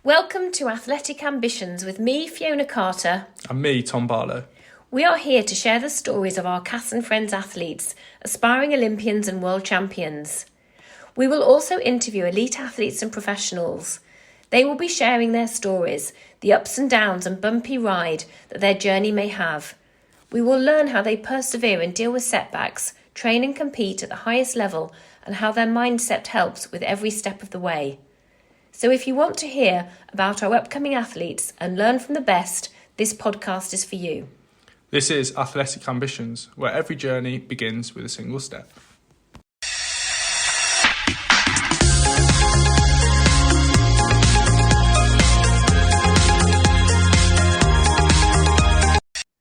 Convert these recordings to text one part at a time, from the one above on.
Welcome to Athletic Ambitions with me, Fiona Carter. And me, Tom Barlow. We are here to share the stories of our Cass and Friends athletes, aspiring Olympians and world champions. We will also interview elite athletes and professionals. They will be sharing their stories, the ups and downs and bumpy ride that their journey may have. We will learn how they persevere and deal with setbacks, train and compete at the highest level, and how their mindset helps with every step of the way. So if you want to hear about our upcoming athletes and learn from the best, this podcast is for you. This is Athletic Ambitions, where every journey begins with a single step.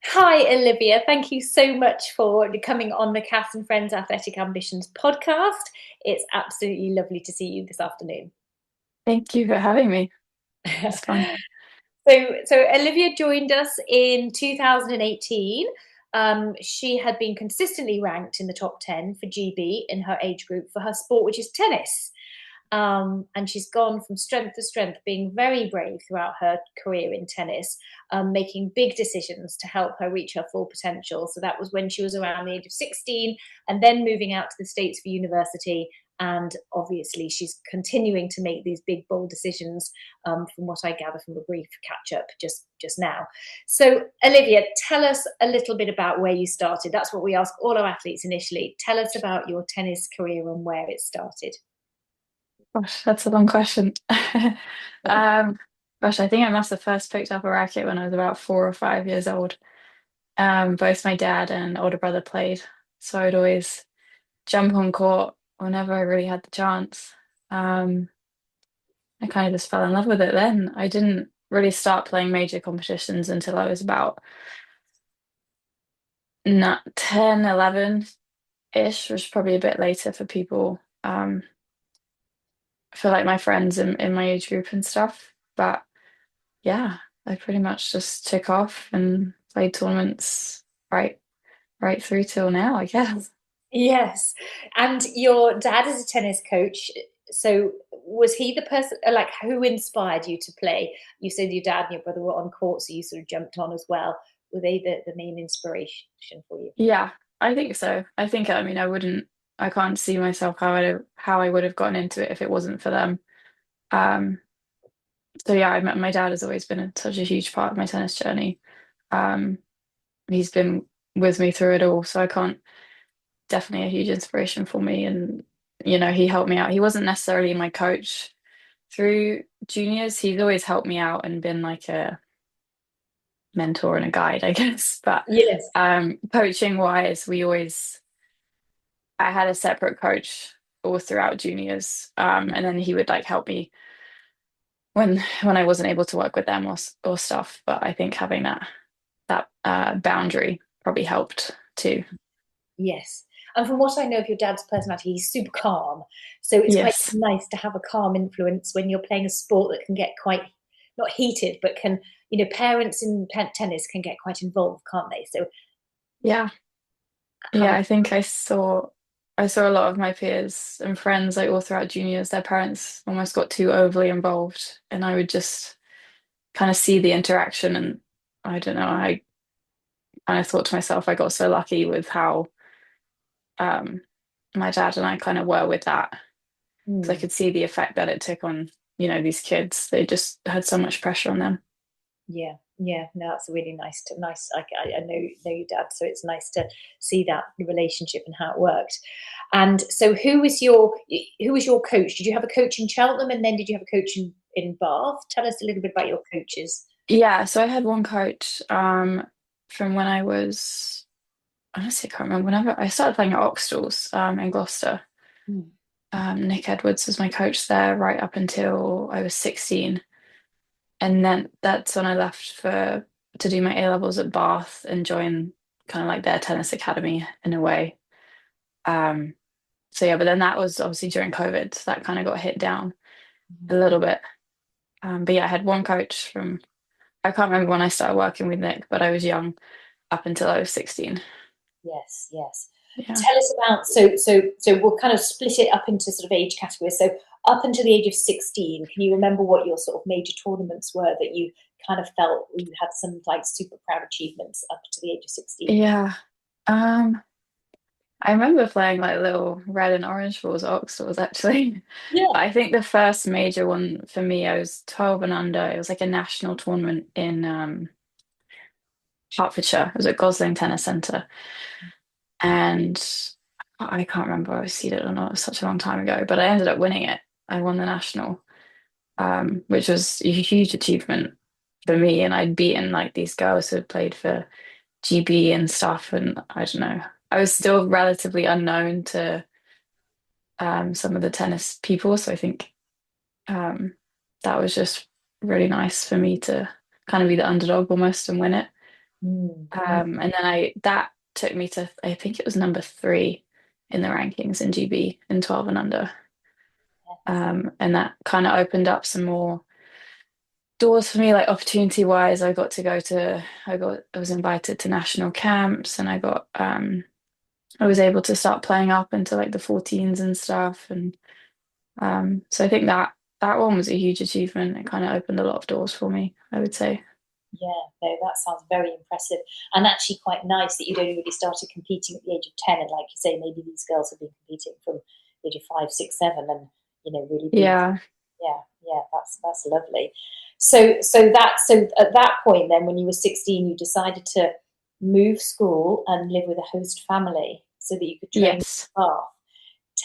Hi, Olivia. Thank you so much for coming on the Cass and Friends Athletic Ambitions podcast. It's absolutely lovely to see you this afternoon. Thank you for having me. It's fun. So Olivia joined us in 2018. She had been consistently ranked in the top 10 for GB in her age group for her sport, which is tennis. And she's gone from strength to strength, being very brave throughout her career in tennis, making big decisions to help her reach her full potential. So that was when she was around the age of 16 and then moving out to the States for university. And obviously, she's continuing to make these big, bold decisions from what I gather from a brief catch up just now. So, Olivia, tell us a little bit about where you started. That's what we ask all our athletes initially. Tell us about your tennis career and where it started. Gosh, that's a long question. Gosh, I think I must have first picked up a racket when I was about 4 or 5 years old. Both my dad and older brother played, so I'd always jump on court whenever I really had the chance. I kind of just fell in love with it then. I didn't really start playing major competitions until I was about not 10, 11-ish, which is probably a bit later for people. For like my friends in my age group and stuff. But yeah, I pretty much just took off and played tournaments right through till now, I guess. Yes. And your dad is a tennis coach. So was he the person, like, who inspired you to play? You said your dad and your brother were on court, so you sort of jumped on as well. Were they the main inspiration for you? Yeah, I think so. I mean, I can't see myself how I would have gotten into it if it wasn't for them. Um, so yeah, my dad has always been such a huge part of my tennis journey. Um, he's been with me through it all, so I can't definitely a huge inspiration for me. And, he helped me out. He wasn't necessarily my coach through juniors. He's always helped me out and been like a mentor and a guide, I guess. But Yes. coaching wise, I had a separate coach all throughout juniors. And then he would like help me when I wasn't able to work with them or stuff. But I think having that boundary probably helped too. Yes. And from what I know of your dad's personality, he's super calm. So it's quite Yes. nice to have a calm influence when you're playing a sport that can get quite, not heated, but parents in tennis can get quite involved, can't they? So Yeah. Yeah, having, I think I saw a lot of my peers and friends like all throughout juniors, their parents almost got too overly involved, and I would just kind of see the interaction, and I don't know, I kind of thought to myself I got so lucky with how um my dad and I kind of were with that, because I hmm. could see the effect that it took on, these kids. They just had so much pressure on them. Yeah, yeah, no, that's really nice. I know your dad, so it's nice to see that relationship and how it worked. And so, who was your coach? Did you have a coach in Cheltenham, and then did you have a coach in Bath? Tell us a little bit about your coaches. Yeah, so I had one coach from when I was, honestly, I can't remember, whenever I started playing at Oxtal's in Gloucester. Hmm. Nick Edwards was my coach there right up until I was 16. And then that's when I left to do my A levels at Bath and join kind of like their tennis academy in a way. Um, so yeah, but then that was obviously during COVID, so that kind of got hit down a little bit. But yeah, I had one coach I can't remember when I started working with Nick, but I was young up until I was 16. Yes, yes. Yeah. Tell us about, so we'll kind of split it up into sort of age categories. So up until the age of 16, can you remember what your sort of major tournaments were that you kind of felt you had some like super proud achievements up to the age of 16? Yeah. Um, I remember playing like little red and orange balls at Oxford actually. Yeah. But I think the first major one for me, I was 12 and under. It was like a national tournament in Hertfordshire. It was at Gosling Tennis Centre. And I can't remember if I seeded or not. It was such a long time ago, but I ended up winning it. I won the national, which was a huge achievement for me. And I'd beaten like these girls who had played for GB and stuff. And I don't know, I was still relatively unknown to some of the tennis people. So I think um, that was just really nice for me to kind of be the underdog almost and win it. Mm. And then that took me to, I think it was number 3 in the rankings in GB in 12 and under. And that kind of opened up some more doors for me, like opportunity wise. I was invited to national camps, and I was able to start playing up into like the 14s and stuff. And so I think that one was a huge achievement. It kind of opened a lot of doors for me, I would say. Yeah, no, that sounds very impressive, and actually quite nice that you'd only really started competing at the age of 10, and like you say, maybe these girls have been competing from the age of 5, 6, 7, and really been, Yeah. yeah, yeah, that's lovely. So at that point, then, when you were 16, you decided to move school and live with a host family so that you could train Yes. staff.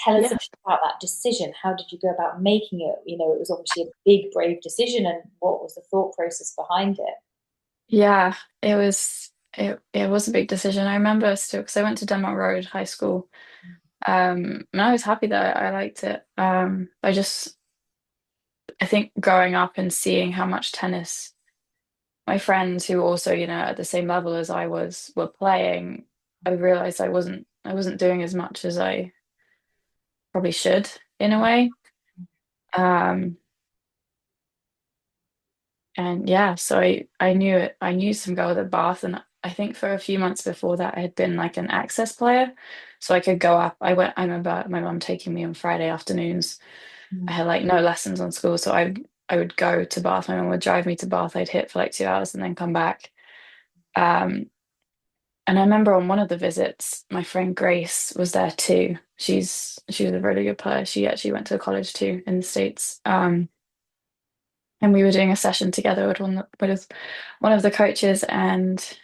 Tell us a Yeah. bit about that decision. How did you go about making it? It was obviously a big, brave decision, and what was the thought process behind it? Yeah. It was a big decision. I remember still because I went to Denmark Road High School. And I was happy that I liked it. I think growing up and seeing how much tennis my friends who also, at the same level as I was were playing, I realized I wasn't doing as much as I probably should in a way. Um, and yeah, so I knew it. I knew some girls at Bath, and I think for a few months before that, I had been like an access player, so I could go up. I remember my mum taking me on Friday afternoons. I had like no lessons on school, so I would go to Bath. My mum would drive me to Bath. I'd hit for like 2 hours and then come back. Um, And I remember on one of the visits, my friend Grace was there too. She was a really good player. She actually went to college too in the States. And we were doing a session together with one of the coaches, and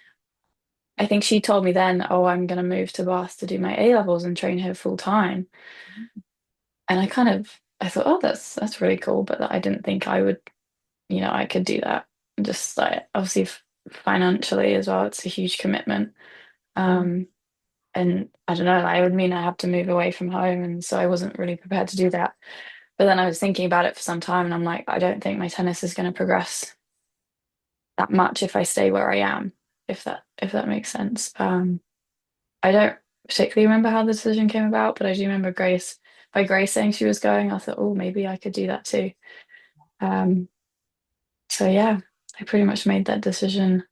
I think she told me then, "Oh, I'm going to move to Bath to do my A levels and train here full time." And I thought, "Oh, that's really cool," but I didn't think I could do that. Just like obviously financially as well, it's a huge commitment. Um, And I don't know, like, it would mean I have to move away from home. And so I wasn't really prepared to do that. But then I was thinking about it for some time, and I'm like, I don't think my tennis is going to progress that much if I stay where I am, if that makes sense. I don't particularly remember how the decision came about, but I do remember Grace saying she was going, I thought, oh, maybe I could do that too. Um, so yeah, I pretty much made that decision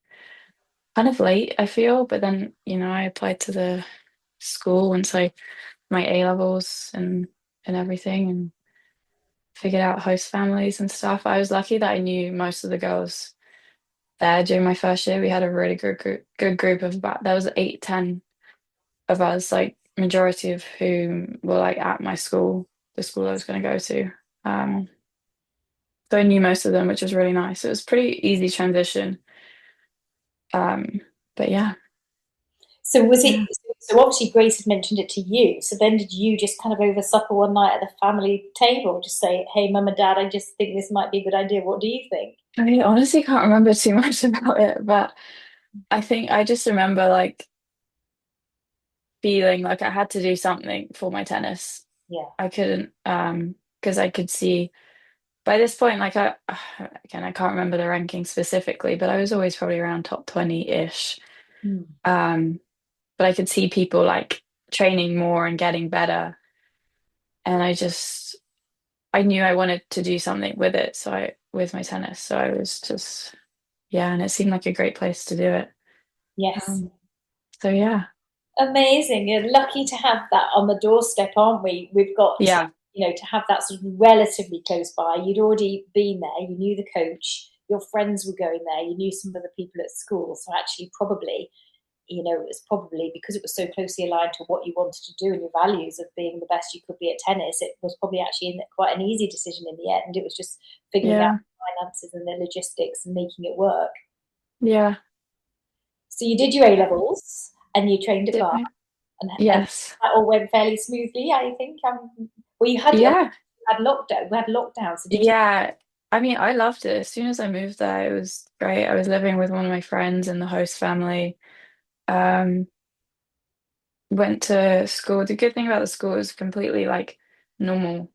kind of late, I feel, but then, I applied to the school once I my A levels and everything, and figured out host families and stuff. I was lucky that I knew most of the girls there during my first year. We had a really good group of about there was 8, 10 of us, like majority of whom were like at my school, the school I was going to go to. Um, so I knew most of them, which was really nice. It was pretty easy transition. Um, but yeah, So was it? yeah. So obviously Grace had mentioned it to you. So then did you just kind of over supper one night at the family table just say, "Hey, mum and dad, I just think this might be a good idea. What do you think?" I honestly can't remember too much about it, but I think I just remember like feeling like I had to do something for my tennis. Yeah. I couldn't because I could see by this point like again I can't remember the ranking specifically, but I was always probably around top 20-ish. Mm. Um but I could see people like training more and getting better, and I knew I wanted to do something with it, with my tennis. So I was just yeah, and it seemed like a great place to do it. Yes. Um so yeah. Amazing. You're lucky to have that on the doorstep, aren't we? We've got, Yeah, to have that sort of relatively close by. You'd already been there, you knew the coach, your friends were going there, you knew some of the people at school. So actually, probably, it was probably because it was so closely aligned to what you wanted to do and your values of being the best you could be at tennis, it was probably actually quite an easy decision in the end. It was just figuring out yeah, the finances and the logistics and making it work. yeah. So you did your A levels and you trained at Did Bath, I? and Yes. that all went fairly smoothly, I think. Well, you had Yeah, lockdown. We had lockdown. So did you? yeah. I mean, I loved it. As soon as I moved there, it was great. I was living with one of my friends in the host family. Um, Went to school. The good thing about the school is completely like normal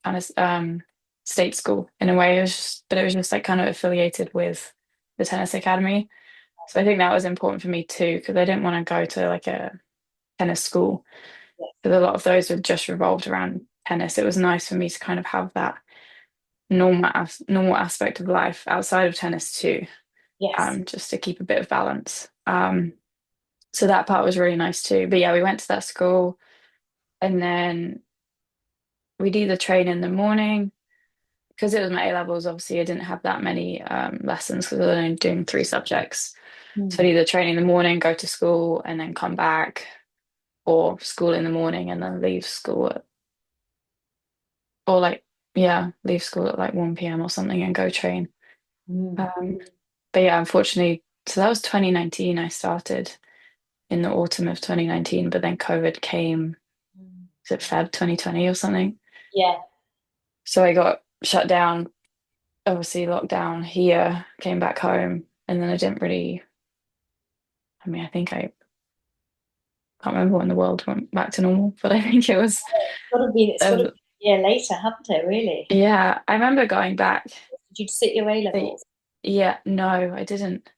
kind of state school in a way. But it was just like kind of affiliated with the tennis academy. So I think that was important for me too, because I didn't want to go to like a tennis school. Because a lot of those were just revolved around tennis. It was nice for me to kind of have that normal aspect of life outside of tennis too, Yes. just to keep a bit of balance. So that part was really nice too. But yeah, we went to that school and then we'd either train in the morning because it was my A levels. Obviously, I didn't have that many lessons because I was only doing three subjects. So Hmm. I'd either train in the morning, go to school, and then come back, or school in the morning and then leave school or like yeah, leave school at like 1 p.m. or something and go train. Hmm. Um, but yeah, unfortunately, so that was 2019. I started in the autumn of 2019, but then COVID came, was it Feb 2020 or something? Yeah. So I got shut down, obviously locked down here, came back home, and then I didn't really, I mean, I think I can't remember when the world went back to normal, but I think it was, It's got to be a year later, hasn't it? Really? yeah, I remember going back. Did you sit your A The, levels? yeah, no, I didn't.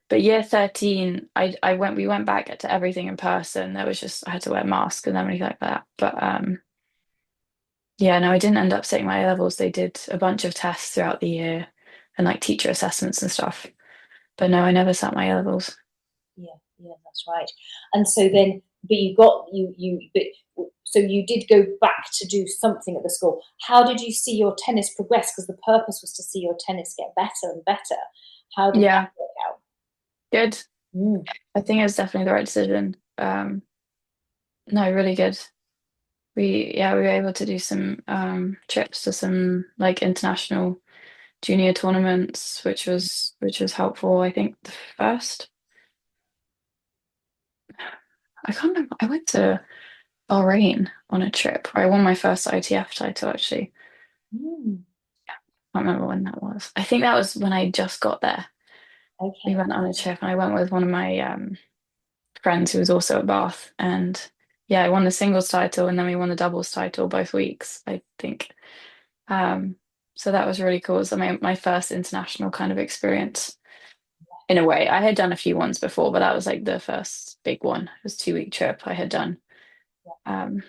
But year 13, we went back to everything in person. There was just I had to wear a mask and everything like that. But yeah, no, I didn't end up sitting my A levels. They did a bunch of tests throughout the year and like teacher assessments and stuff. But no, I never sat my A levels. Yeah, yeah, that's right. And so then, but you got but so you did go back to do something at the school. How did you see your tennis progress? Because the purpose was to see your tennis get better and better. How did that Yeah, work out? good. Mm. I think it was definitely the right decision. No, really good. We were able to do some trips to some like international junior tournaments, which was helpful. I think the first I can't remember. I went to Bahrain on a trip where I won my first ITF title actually. Mm. I can't remember when that was. I think that was when I just got there. We Okay. went on a trip and I went with one of my friends who was also at Bath and yeah, I won the singles title and then we won the doubles title both weeks, I think. Um, so that was really cool. It was my first international kind of experience in a way. I had done a few ones before, but that was like the first big one. It was a 2 week trip I had done. Um,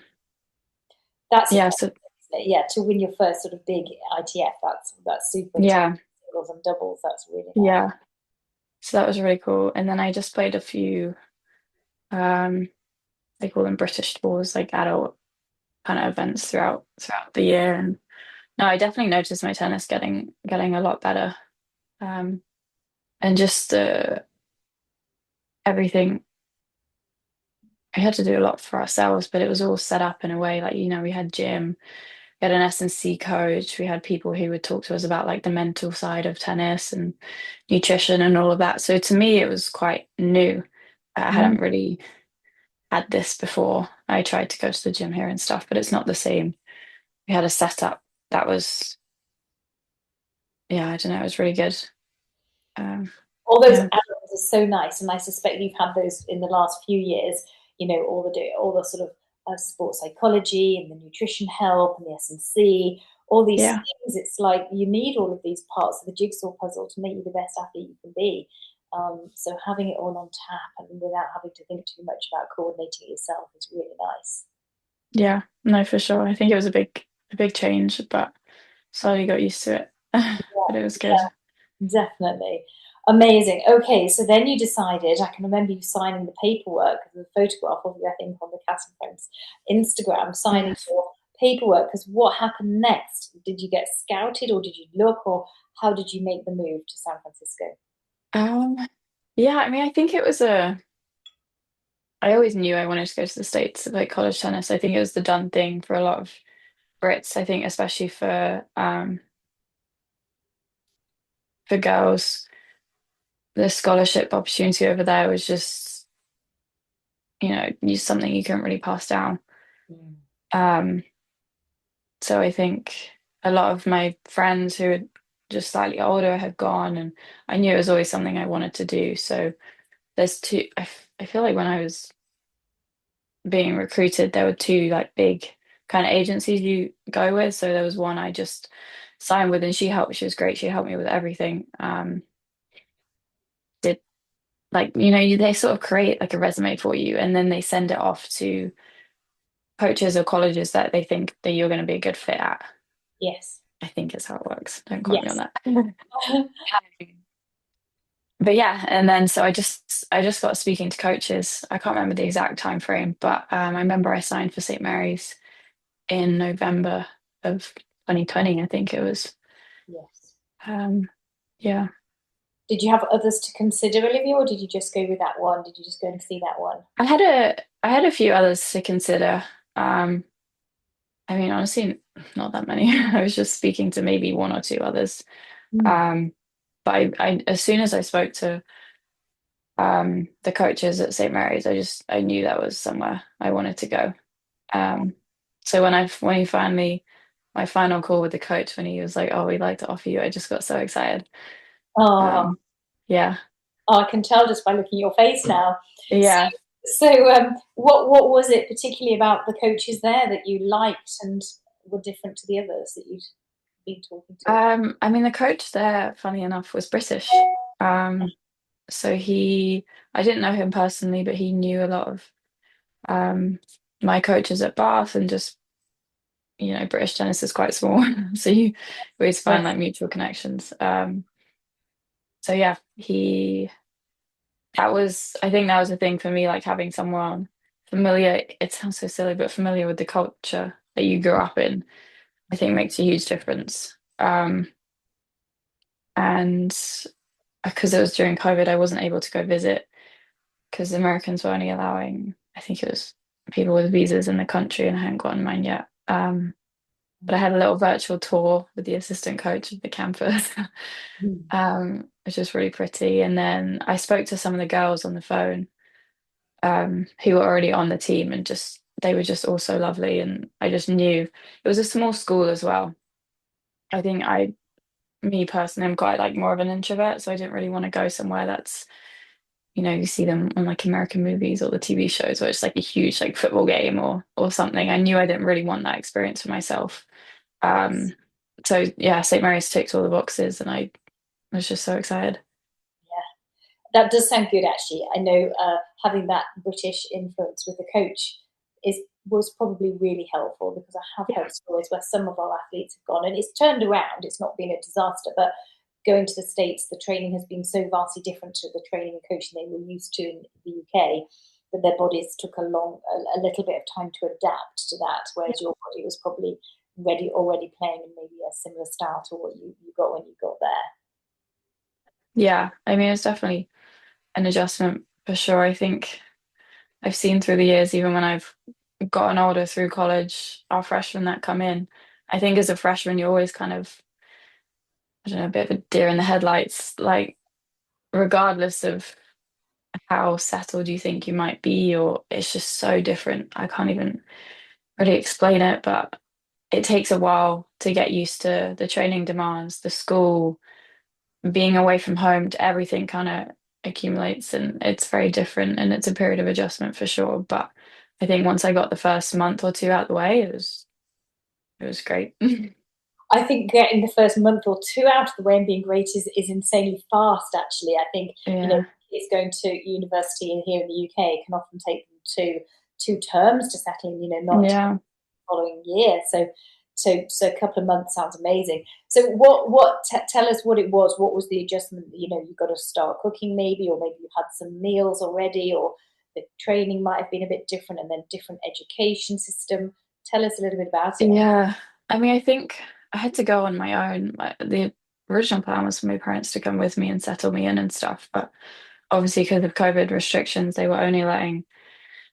That's yeah, so yeah, to win your first sort of big ITF, that's super to yeah, singles and doubles. That's really nice. yeah. So that was really cool. And then I just played a few, um, they call them British tours, like adult kind of events throughout the year. And no, I definitely noticed my tennis getting a lot better. Um, and just everything. I had to do a lot for ourselves, but it was all set up in a way like, we had gym, we had an S&C coach, we had people who would talk to us about like the mental side of tennis and nutrition and all of that. So to me, it was quite new. I Mm. hadn't really had this before. I tried to go to the gym here and stuff, but it's not the same. We had a setup that was, yeah, I don't know, it was really good. Um, All those yeah, add-ons are so nice, and I suspect you've had those in the last few years. All the sort of sports psychology and the nutrition help and the S&C, all these yeah, things. It's like you need all of these parts of the jigsaw puzzle to make you the best athlete you can be. So having it all on tap and without having to think too much about coordinating it yourself is really nice. yeah, no, for sure. I think it was a big change, but slowly got used to it. Yeah, But it was good. yeah. Definitely. Amazing. Okay, so then you decided, I can remember you signing the paperwork, the photograph of you, I think, on the Cat and Friends Instagram, signing Yes. your paperwork. Because what happened next? Did you get scouted or did you look, or how did you make the move to San Francisco? Um, yeah, I mean, I think I always knew I wanted to go to the States to play college tennis. I think it was the done thing for a lot of Brits. I think especially for girls, the scholarship opportunity over there was just, something you couldn't really pass down. Mm. Um, so I think a lot of my friends who had just slightly older had gone, and I knew it was always something I wanted to do. So I feel like when I was being recruited, there were two like big kind of agencies you go with. So there was one I just signed with, and she was great. She helped me with everything. Did like, they sort of create like a resume for you, and then they send it off to coaches or colleges that they think that you're going to be a good fit at. Yes. I think is how it works. Don't quote me on Yes. that. But yeah, and then so I just got speaking to coaches. I can't remember the exact time frame, but I remember I signed for St. Mary's in November of 2020, I think it was. Yes. Um, yeah, Did you have others to consider, Olivia, or did you just go with that one? Did you just go and see that one? I had a few others to consider. Um, I mean, honestly, not that many. I was just speaking to maybe one or two others. Mm. Um, but as soon as I spoke to the coaches at St. Mary's, I knew that was somewhere I wanted to go. Um, so when he finally my final call with the coach when he was like, "Oh, we'd like to offer you," I just got so excited. Oh, Um, yeah, oh, I can tell just by looking at your face now. So, yeah. what was it particularly about the coaches there that you liked and were different to the others that you'd been talking to? I mean, the coach there, funny enough, was British. So I didn't know him personally, but he knew a lot of um, my coaches at Bath, and just, British tennis is quite small, so you always find Yes. like mutual connections. So yeah, I think that was the thing for me, like having someone familiar. It sounds so silly, but familiar with the culture that you grew up in, I think makes a huge difference. And because it was during COVID, I wasn't able to go visit because the Americans were only allowing, I think it was people with visas in the country, and I hadn't gotten mine yet. But I had a little virtual tour with the assistant coach of the campus, Mm. which was really pretty. And then I spoke to some of the girls on the phone, who were already on the team, and just they were just all so lovely. And I just knew it was a small school as well. I think me personally, I'm quite like more of an introvert, so I didn't really want to go somewhere that's, you see them on like American movies or the TV shows where it's like a huge like football game or something. I knew I didn't really want that experience for myself. Yes. Um, so yeah, St. Mary's ticked all the boxes, and I was just so excited. That does sound good, actually. I know having that British influence with the coach is was probably really helpful because I have Yeah. heard stories where some of our athletes have gone and it's turned around. It's not been a disaster, but going to the States, the training has been so vastly different to the training and coaching they were used to in the UK that their bodies took a little bit of time to adapt to that, whereas your body was probably already playing in maybe a similar style to what you got when you got there. Yeah, I mean, it's definitely an adjustment for sure. I think I've seen through the years, even when I've gotten older through college, our freshmen that come in, I think as a freshman, you're always kind of, I don't know, a bit of a deer in the headlights, like regardless of how settled you think you might be, or it's just so different. I can't even really explain it, but it takes a while to get used to the training demands, the school, being away from home, to everything kind of accumulates, and it's very different, and it's a period of adjustment for sure. But I think once I got the first month or two out the way, it was great. I think getting the first month or two out of the way and being great is insanely fast, actually. I think, Yeah. it's going to university here in the UK can often take them two terms to settle in, not Yeah. following year. So So a couple of months sounds amazing. So what tell us what it was. What was the adjustment? You got to start cooking maybe, or maybe you had some meals already, or the training might have been a bit different, and then different education system. Tell us a little bit about it. Yeah. I mean, I think I had to go on my own. The original plan was for my parents to come with me and settle me in and stuff, but obviously because of COVID restrictions, they were only letting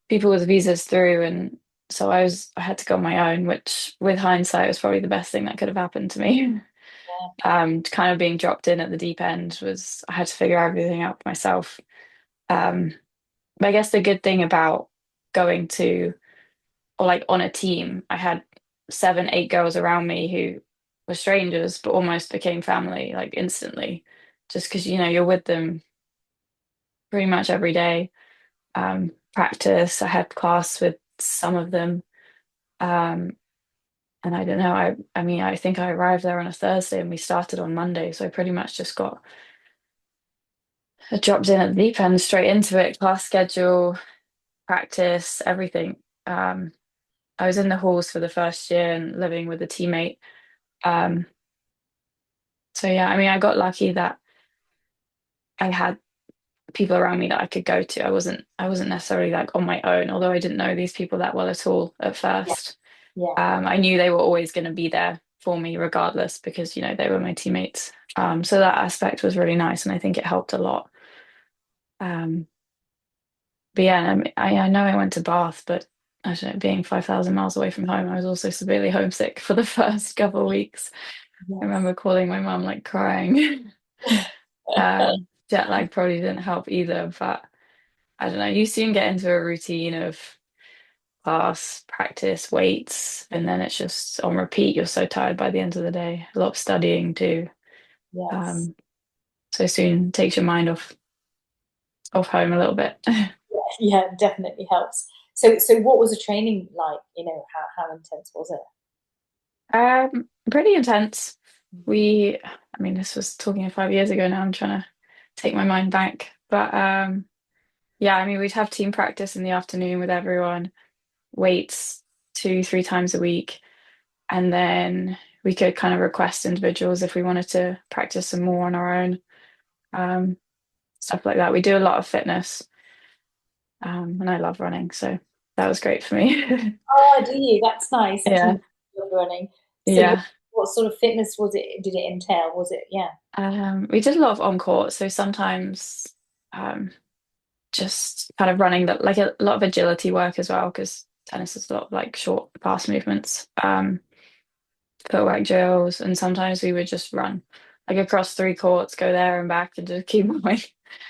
people with visas through, and so I had to go on my own, which with hindsight was probably the best thing that could have happened to me. Kind of being dropped in at the deep end was I had to figure everything out myself. Um, but I guess the good thing about going to or like on a team, I had 7, 8 girls around me who were strangers but almost became family like instantly, just because you're with them pretty much every day. Practice, I had class with some of them. Um, and I don't know, I mean, I think I arrived there on a Thursday and we started on Monday, so I pretty much just got dropped in at the deep end, straight into it, class schedule, practice, everything. Um, I was in the halls for the first year and living with a teammate. Um, so yeah, I mean, I got lucky that I had people around me that I could go to. I wasn't necessarily like on my own, although I didn't know these people that well at all at Yeah, first. yeah, I knew they were always going to be there for me regardless because they were my teammates. So that aspect was really nice, and I think it helped a lot. Um, but yeah, I know I went to Bath, but I don't know, being 5,000 miles away from home, I was also severely homesick for the first couple of weeks. I yes. remember calling my mum like crying. Jet lag probably didn't help either, but I don't know. You soon get into a routine of class, practice, weights, and then it's just on repeat. You're so tired by the end of the day. A lot of studying too. Yes. Um, so soon takes your mind off home a little bit. Yeah, definitely helps. So what was the training like? How intense was it? Pretty intense. I mean, this was talking 5 years ago now. I'm trying to take my mind back, but yeah, I mean, we'd have team practice in the afternoon with everyone, weights 2, 3 times a week, and then we could kind of request individuals if we wanted to practice some more on our own, um, stuff like that. We do a lot of fitness, and I love running, so that was great for me. Oh, do you? That's nice that Yeah, you love running. So yeah. what sort of fitness was it? Did it entail? Was it? Yeah. We did a lot of on court, so sometimes um, just kind of running that, like a lot of agility work as well, because tennis is a lot of like short, fast movements, footwork drills, and sometimes we would just run like across 3 courts, go there and back, and just keep going.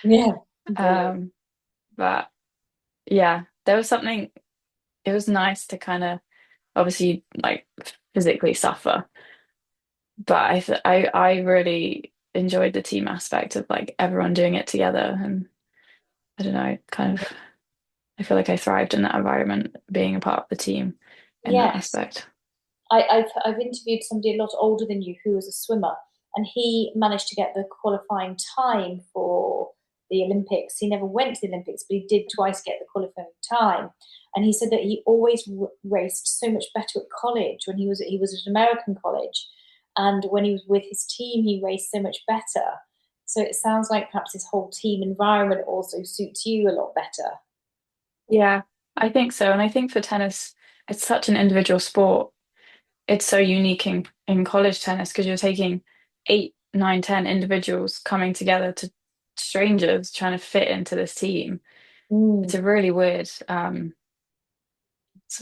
Yeah. Brilliant. Um, but yeah, there was something. It was nice to kind of obviously like physically suffer, but I really enjoyed the team aspect of like everyone doing it together, and I don't know, kind of I feel like I thrived in that environment, being a part of the team in that Yes. aspect. I've interviewed somebody a lot older than you who was a swimmer, and he managed to get the qualifying time for the Olympics. He never went to the Olympics, but he did twice get the qualifying time. And he said that he always raced so much better at college when he was at American college, and when he was with his team, he raced so much better. So it sounds like perhaps this whole team environment also suits you a lot better. Yeah, I think so. And I think for tennis, it's such an individual sport. It's so unique in college tennis because you're taking 8, 9, 10 individuals coming together to strangers trying to fit into this team. It's Mm, a really weird, so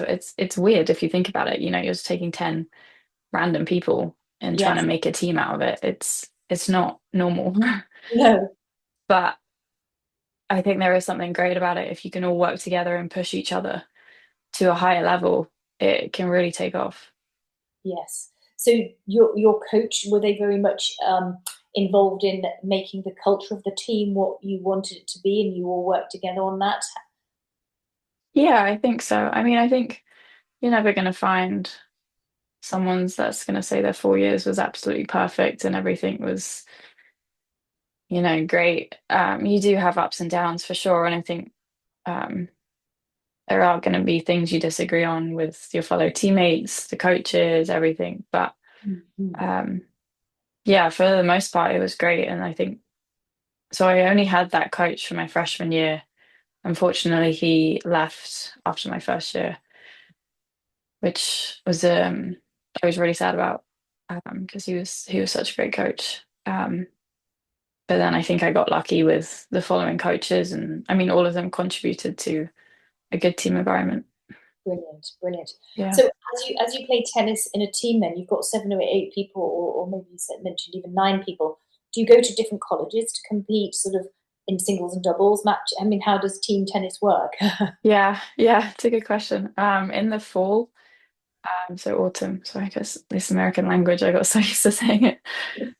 it's weird if you think about it. You're just taking 10 random people and trying to yes. make a team out of it. It's not normal. No. But I think there is something great about it. If you can all work together and push each other to a higher level, it can really take off. Yes. So your coach, were they very much involved in making the culture of the team what you wanted it to be, and you all worked together on that? Yeah, I think so. I mean, I think you're never going to find someone's that's going to say their 4 years was absolutely perfect and everything was, great. You do have ups and downs for sure. And I think um, there are going to be things you disagree on with your fellow teammates, the coaches, everything. But Mhm. um, yeah, for the most part, it was great. And I think so. I only had that coach for my freshman year. Unfortunately, he left after my first year, which was I was really sad about because he was such a great coach. But then I think I got lucky with the following coaches, and I mean, all of them contributed to a good team environment. Brilliant, brilliant. Yeah. So as you play tennis in a team, then you've got 7 or 8 people, or maybe you mentioned even 9 people. Do you go to different colleges to compete, sort of in singles and doubles match? I mean, how does team tennis work? Yeah, it's a good question. In the fall, so autumn, sorry, I guess this American language, I got so used to saying it.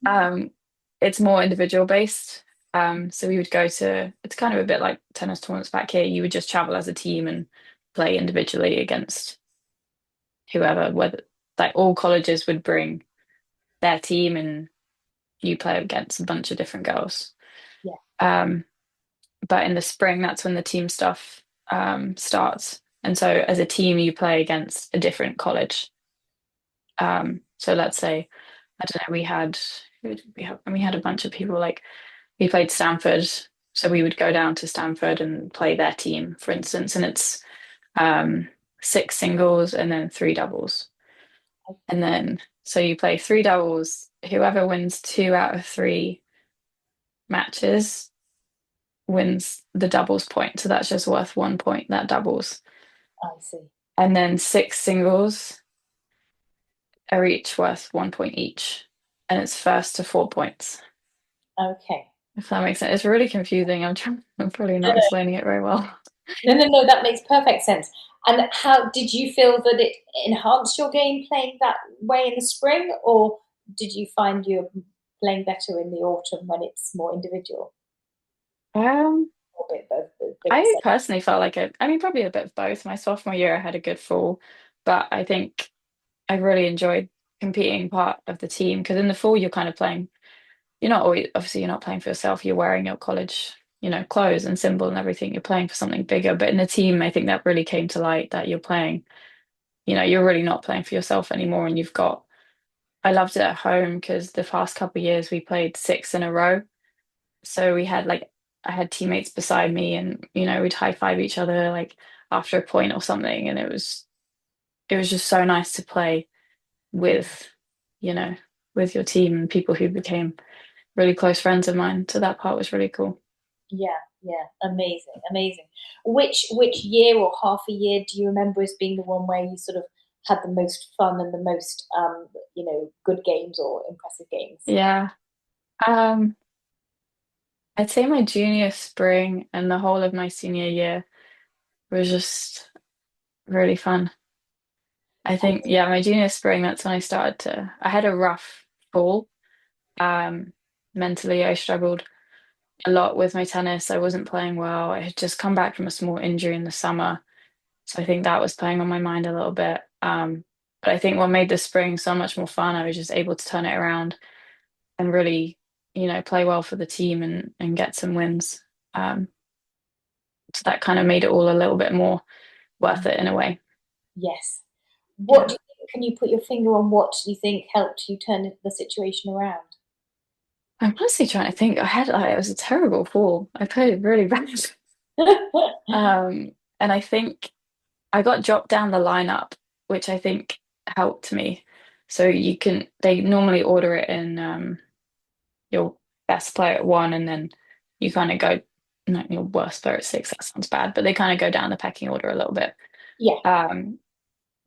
Um, it's more individual based. So we would go to, it's kind of a bit like tennis tournaments back here. You would just travel as a team and play individually against whoever, whether like all colleges would bring their team and you play against a bunch of different girls. Yeah, Um, but in the spring, that's when the team stuff starts. And so as a team, you play against a different college. So let's say, I don't know, we had who did we have? And we had a bunch of people like we played Stanford. So we would go down to Stanford and play their team, for instance, and it's um, six singles and then three doubles. And then so you play three doubles. Whoever wins two out of three matches wins the doubles point. So that's just worth 1 point, that doubles. I see. And then six singles are each worth 1 point each. And it's first to 4 points. Okay. If that makes sense. It's really confusing. I'm probably not explaining it very well. No. That makes perfect sense. And how did you feel that it enhanced your game playing that way in the spring, or did you find you're playing better in the autumn when it's more individual? Um, Or a bit both, a bit the I same. personally felt like it, I mean, probably a bit of both. My sophomore year, I had a good fall, but I think I really enjoyed competing part of the team because in the fall, you're kind of playing, you're not always, obviously, you're not playing for yourself. You're wearing your college, clothes and symbol and everything. You're playing for something bigger. But in the team, I think that really came to light that you're playing, you're really not playing for yourself anymore. And I loved it at home because the past couple of years we played six in a row. So I had teammates beside me and, we'd high five each other like after a point or something. And it was just so nice to play with, you know, with your team and people who became really close friends of mine. So that part was really cool. Yeah, amazing, amazing. Which year or half a year do you remember as being the one where you sort of had the most fun and the most good games or impressive games? Yeah. Um, I'd say my junior spring and the whole of my senior year was just really fun. I think, yeah, my junior spring, that's when I had a rough fall. Um, Mentally, I struggled a lot with my tennis. I wasn't playing well. I had just come back from a small injury in the summer. So I think that was playing on my mind a little bit. But I think what made the spring so much more fun, I was just able to turn it around and really, play well for the team and get some wins. Um, so that kind of made it all a little bit more worth it in a way. Yes. What Yeah. do you think, can you put your finger on what you think helped you turn the situation around? I'm honestly trying to think. It was a terrible fall. I played really bad. And I think I got dropped down the lineup, which I think helped me. So they normally order it in your best player at one, and then you kind of go, no, your worst player at six. That sounds bad, but they kind of go down the pecking order a little bit. Yeah. Um,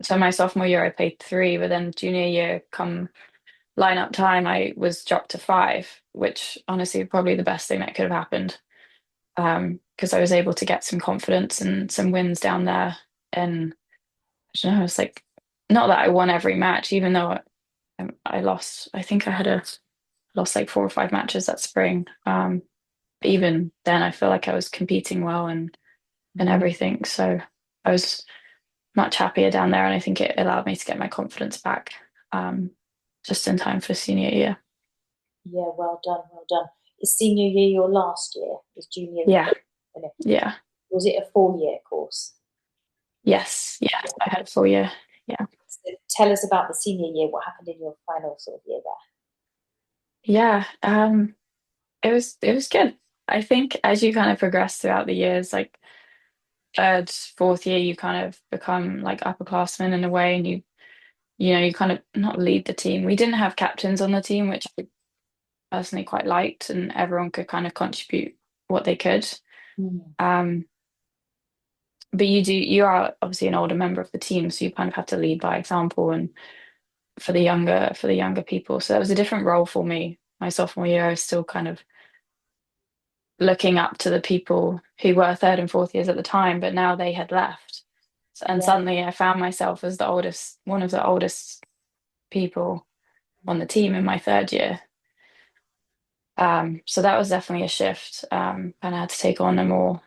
so my sophomore year, I played three, but then junior year, come lineup time, I was dropped to five, which honestly probably the best thing that could have happened. Because I was able to get some confidence and some wins down there. And I don't know, it's like not that I won every match, even though I lost. I think I had lost like 4 or 5 matches that spring. Even then, I feel like I was competing well and everything. So I was much happier down there, and I think it allowed me to get my confidence back just in time for senior year. Yeah, well done, well done. Is senior year your last year? Is junior the Yeah, first? yeah. Was it a 4-year course? Yes, yes, I had a full year. Yeah. So tell us about the senior year. What happened in your final sort of year Yeah. It was good. I think as you kind of progress throughout the years, like third, fourth year, you kind of become like upperclassmen in a way, and you kind of not lead the team. We didn't have captains on the team, which I personally quite liked, and everyone could kind of contribute what they could. there? Um, but you are obviously an older member of the team, so you kind of have to lead by example and for the younger people. So that was a different role for me. My sophomore year, I was still kind of looking up to the people who were third and fourth years at the time, but now they had left. And Yeah, suddenly I found myself as the oldest, one of the oldest people on the team in my third year. So that was definitely a shift. And I had to take on a more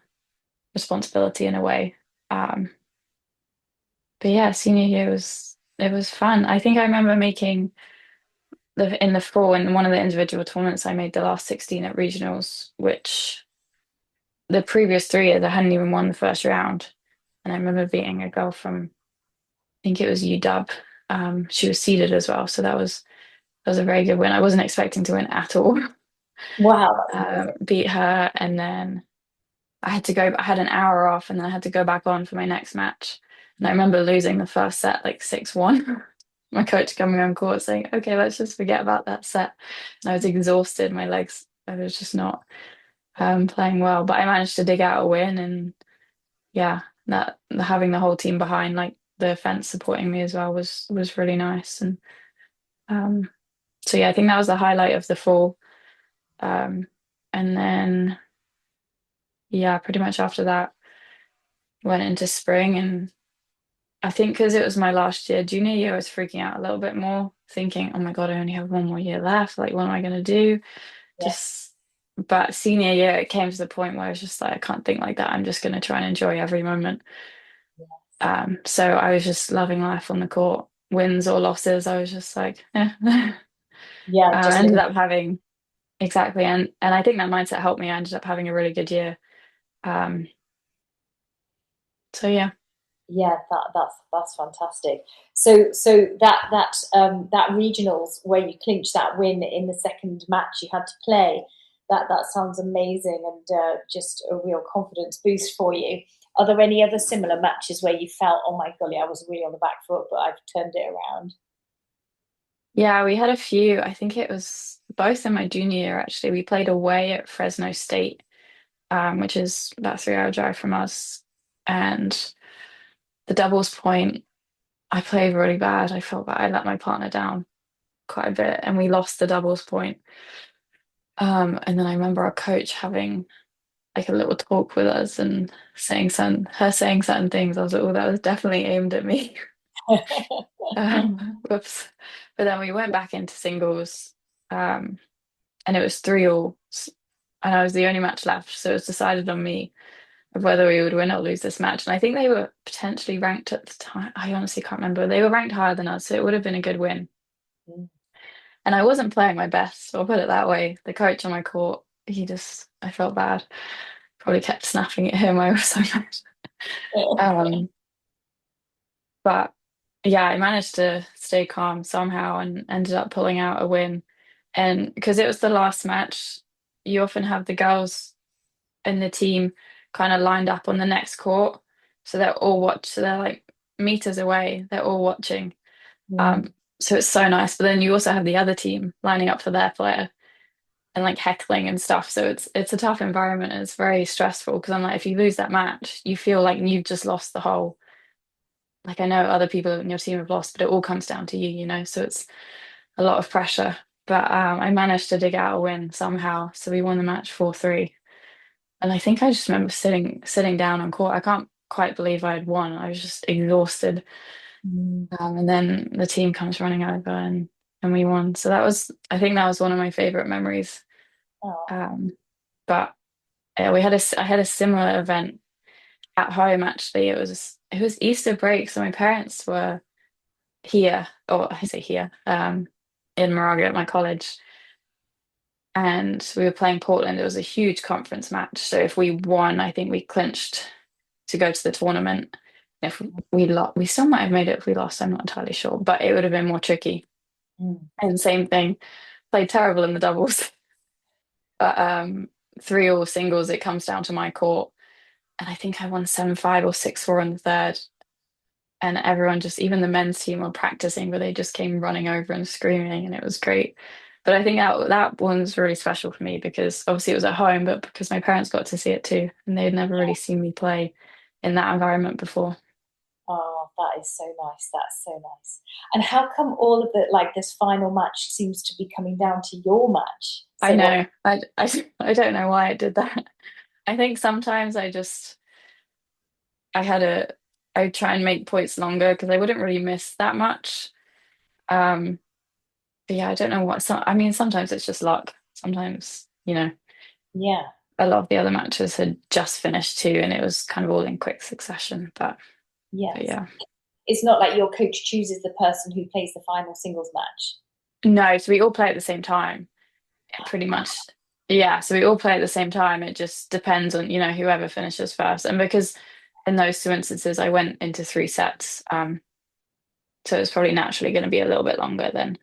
responsibility in a way. Um, but yeah, senior year was it was fun. I think I remember making in the fall in one of the individual tournaments, I made the last 16 at regionals, which the previous 3 years I hadn't even won the first round. And I remember beating a girl from I think it was UW. She was seeded as well, so that was a very good win. I wasn't expecting to win at all. wow, that's amazing. Beat her, and then I had to go. I had an hour off, and then I had to go back on for my next match. And I remember losing the first set like 6-1. My coach coming on court saying, "Okay, let's just forget about that set." And I was exhausted. My legs, I was just not playing well. But I managed to dig out a win, and yeah, that having the whole team behind, like the fence supporting me as well, was really nice. And um, so yeah, I think that was the highlight of the fall. Um, and then yeah, pretty much after that went into spring, and I think because it was my last year, junior year, I was freaking out a little bit more, thinking, oh my God, I only have one more year left. Like, what am I going to do? Yes, Just, but senior year, it came to the point where I was just like, I can't think like that. I'm just going to try and enjoy every moment. So I was just loving life on the court, wins or losses. I was just like, eh. yeah, just Ended living. up having exactly, and I think that mindset helped me. I ended up having a really good year. Um, so yeah. Yeah, that's fantastic. So that regionals where you clinched that win in the second match you had to play, that sounds amazing and just a real confidence boost for you. Are there any other similar matches where you felt, oh my golly, I was really on the back foot, but I've turned it around? Yeah, we had a few. I think it was both in my junior year, actually. We played away at Fresno State, which is about 3 hour drive from us. And the doubles point, I played really bad. I felt that I let my partner down quite a bit, and we lost the doubles point. And then I remember our coach having like a little talk with us and saying certain things. I was like, oh, that was definitely aimed at me. Whoops. But then we went back into singles. Um, and it was 3-all, and I was the only match left, so it was decided on me of whether we would win or lose this match. And I think they were potentially ranked at the time. I honestly can't remember. They were ranked higher than us, so it would have been a good win. And I wasn't playing my best, so I'll put it that way. The coach on my court, I felt bad. Probably kept snapping at him. I was so mad. Um, but yeah, I managed to stay calm somehow and ended up pulling out a win. And because it was the last match, you often have the girls in the team kind of lined up on the next court. So so they're like meters away, they're all watching. Mm, Um, so it's so nice. But then you also have the other team lining up for their player and like heckling and stuff. So it's a tough environment and it's very stressful because I'm like, if you lose that match, you feel like you've just lost the whole. Like I know other people in your team have lost, but it all comes down to you. So it's a lot of pressure. But I managed to dig out a win somehow. So we won the match 4-3. And I think I just remember sitting down on court. I can't quite believe I had won. I was just exhausted. mm. And then the team comes running over and we won. So I think that was one of my favorite memories. Oh, Um, but yeah, I had a similar event at home actually. It was Easter break, so my parents were here, or I say here, in Moraga at my college. And we were playing Portland. It was a huge conference match. So if we won, I think we clinched to go to the tournament If we lost, we still might have made it if we lost. I'm not entirely sure, but it would have been more tricky. Mm. And same thing, played terrible in the doubles, but 3-all singles. It comes down to my court, and I think I won 7-5 or 6-4 in the third. And everyone just, even the men's team were practicing, but they just came running over and screaming, and it was great. But I think that one's really special for me because obviously it was at home, but because my parents got to see it too, and they'd never really seen me play in that environment before. Oh, that is so nice. That's so nice. And how come all of it, like this final match, seems to be coming down to your match? I So what? know. I don't know why I did that. I think sometimes I had a I try and make points longer because I wouldn't really miss that much. Um, but yeah, I don't know what. I mean, sometimes it's just luck. Sometimes, Yeah. a lot of the other matches had just finished too, and it was kind of all in quick succession. But Yes. yeah, It's not like your coach chooses the person who plays the final singles match. no. So we all play at the same time, pretty much. Yeah, so we all play at the same time. It just depends on whoever finishes first, and because in those two instances I went into 3 sets, so it's probably naturally going to be a little bit longer than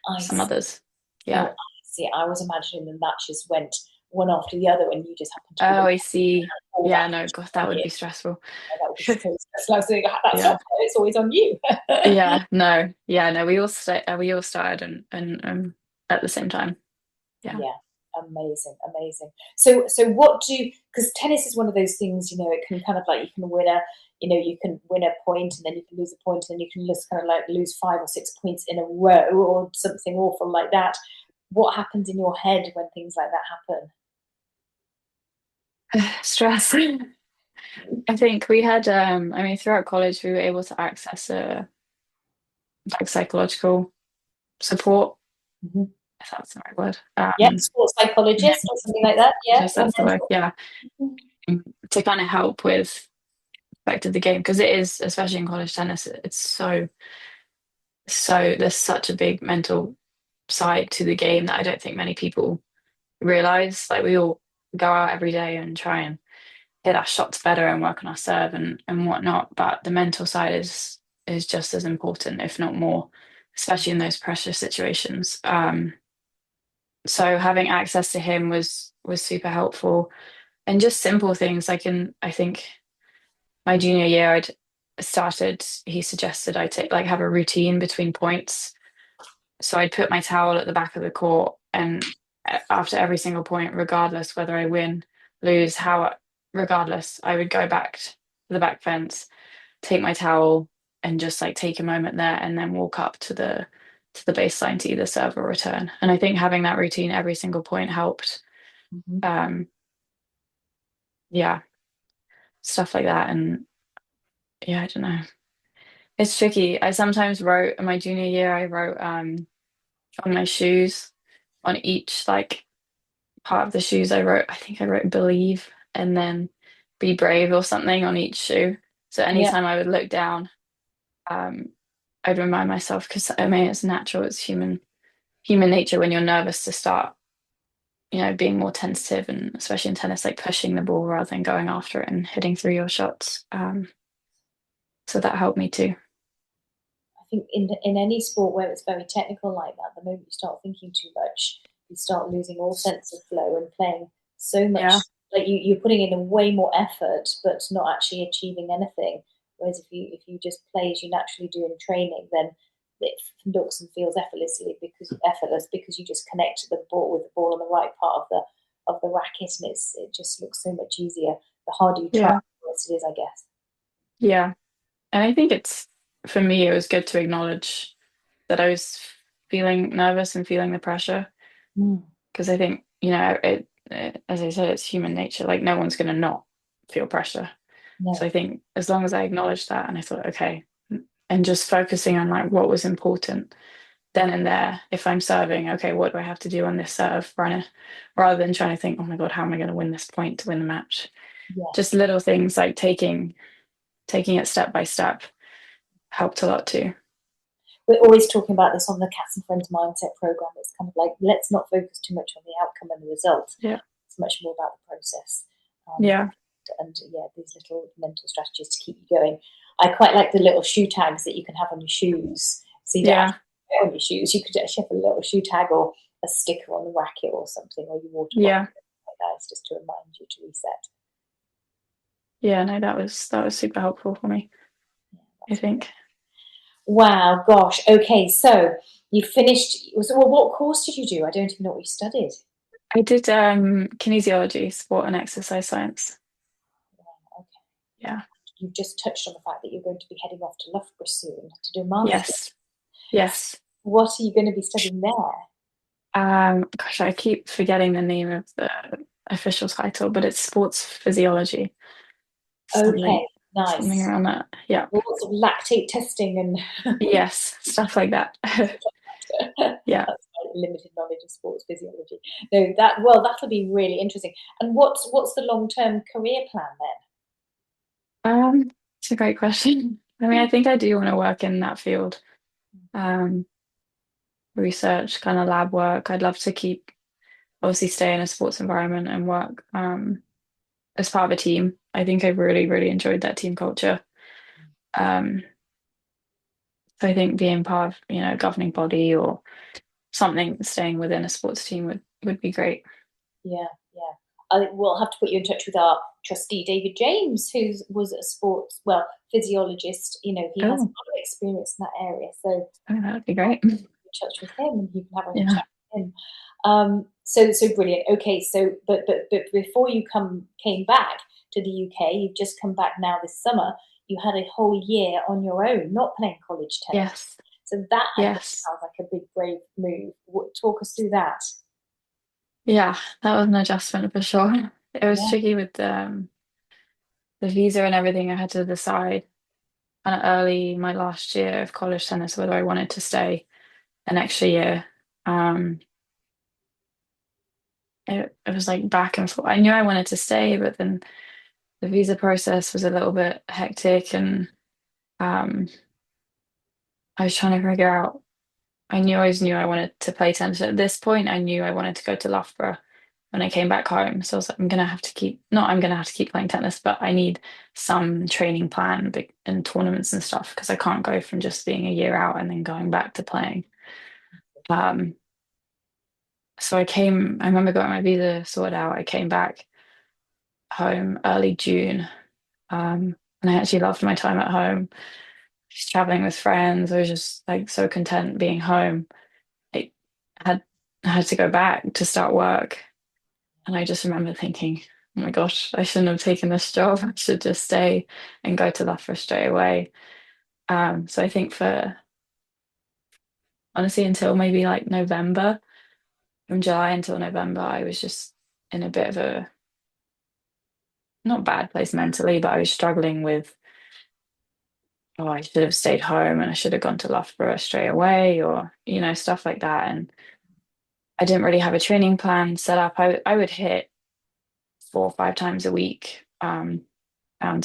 I some see. others. Yeah. Oh, I see. I was imagining the matches went one after the other, and you just happened to be Oh, the I see. all Yeah, that. no, God, that would be stressful. That would be so stressful. I was like, that's Yeah. not fair. It's always on you. Yeah, no. Yeah, no, we all started and at the same time. Yeah. Yeah, amazing, amazing. So what because tennis is one of those things, it can kind of like you can win you can win a point and then you can lose a point and then you can just kind of like lose 5 or 6 points in a row or something awful like that. What happens in your head when things like that happen? Stress. I think we had I mean throughout college we were able to access like psychological support, Mhm. if that's the right word. Yeah, sports psychologist or something like that. Yeah, Just or that's the word, yeah. mentor. To kind of help with aspect of the game because it is, especially in college tennis, it's so there's such a big mental side to the game that I don't think many people realize. Like we all go out every day and try and hit our shots better and work on our serve and whatnot, but the mental side is just as important, if not more, especially in those pressure situations. So having access to him was super helpful, and just simple things like I think my junior year I'd started. He suggested I take like have a routine between points. So I'd put my towel at the back of the court, and after every single point, regardless whether I win, lose, regardless, I would go back to the back fence, take my towel, and just like take a moment there, and then walk up to the baseline to either serve or return. And I think having that routine every single point helped. Mhm. Um, yeah, stuff like that, and yeah, I don't know. It's tricky. I sometimes wrote in my junior year. I wrote on my shoes, on each like part of the shoes I think I wrote believe and then be brave or something on each shoe. So Yeah, anytime I would look down, um, I'd remind myself because I mean it's natural, it's human nature when you're nervous to start, being more tentative and especially in tennis, like pushing the ball rather than going after it and hitting through your shots. So that helped me too. I think in any sport where it's very technical like that, the moment you start thinking too much, you start losing all sense of flow and playing so much Yeah, like you're putting in a way more effort, but not actually achieving anything. Whereas if you just play as you naturally do in training, then it looks and feels effortless because you just connect to the ball on the right part of the racket, and it just looks so much easier. The harder you try, yeah, the worse it is, I guess. yeah. And I think for me, it was good to acknowledge that I was feeling nervous and feeling the pressure Mm. because I think, as I said, it's human nature. Like no one's going to not feel pressure. So No. I think as long as I acknowledged that and I thought, okay, and just focusing on like what was important then and there, if I'm serving, okay, what do I have to do on this serve runner, rather than trying to think, oh my God, how am I going to win this point to win the match? Just Yes. little things like taking it step by step helped a lot too. We're always talking about this on the Cats and Friends mindset program. It's kind of like let's not focus too much on the outcome and the result. Yeah. It's much more about the process. Yeah. And yeah, these little mental strategies to keep you going. I quite like the little shoe tags that you can have on your shoes. So you don't Yeah. actually put it on your shoes. You could actually have a little shoe tag or a sticker on the racket or something, or your water bottle. Yeah. Like that. It's just to remind you to reset. Yeah, no, that was super helpful for me, Yeah, I that's think. wow, gosh. Okay, so you finished. Well, what course did you do? I don't even know what you studied. I did kinesiology, sport and exercise science. Wow, okay. Yeah. You've just touched on the fact that you're going to be heading off to Loughborough soon to do a master's. Yes. Yes. What are you going to be studying there? Gosh, I keep forgetting the name of the official title, but it's sports physiology. Okay, Something something nice. around that. Yeah. Lots of lactate testing and Yes, stuff like that. Yeah. that's my limited knowledge of sports physiology. No, that well, that'll be really interesting. And what's the long-term career plan It's a great question. I mean, I think I do want to work in that field. Um, Research, kind of lab work. I'd love to keep obviously stay in a sports environment and work as part of a team. I think I really, really enjoyed that team culture. Um, so I think being part of, a governing body or something, staying within a sports team would be great. Yeah, yeah. We'll have to put you in touch with our trustee, David James, who was a sports, well, physiologist. You know, he has a Oh, lot of experience in that area. So oh, that'd be great. in touch with him, and you can have a Yeah. chat with him. So brilliant. Okay, so but before you came back to the UK, you've just come back now this summer. You had a whole year on your own, not playing college tennis. Yes. So that I think Yes. sounds like a big brave move. Talk us through that. Yeah, that was an adjustment for sure. It was Yeah. tricky with the visa and everything. I had to decide kind of early my last year of college tennis whether I wanted to stay an extra year. Um, it was like back and forth. I knew I wanted to stay, but then the visa process was a little bit hectic, and um, I was trying to figure out. I always knew I wanted to play tennis. At this point, I knew I wanted to go to Loughborough when I came back home. So I was like, I'm gonna have to keep playing tennis, but I need some training plan and tournaments and stuff because I can't go from just being a year out and then going back to playing. Um, so I remember getting my visa sorted out. I came back home early June. And I actually loved my time at home, just traveling with friends. I was just like so content being home. I had I had to go back to start work. And I just remember thinking, oh my gosh, I shouldn't have taken this job. I should just stay and go to Loughborough straight away. So I think for honestly, until maybe like November, from July until November, I was just in a bit of a not bad place mentally, but I was struggling with, oh, I should have stayed home and I should have gone to Loughborough straight away, or, stuff like that. And I didn't really have a training plan set up. I would hit 4 or 5 times a week. Found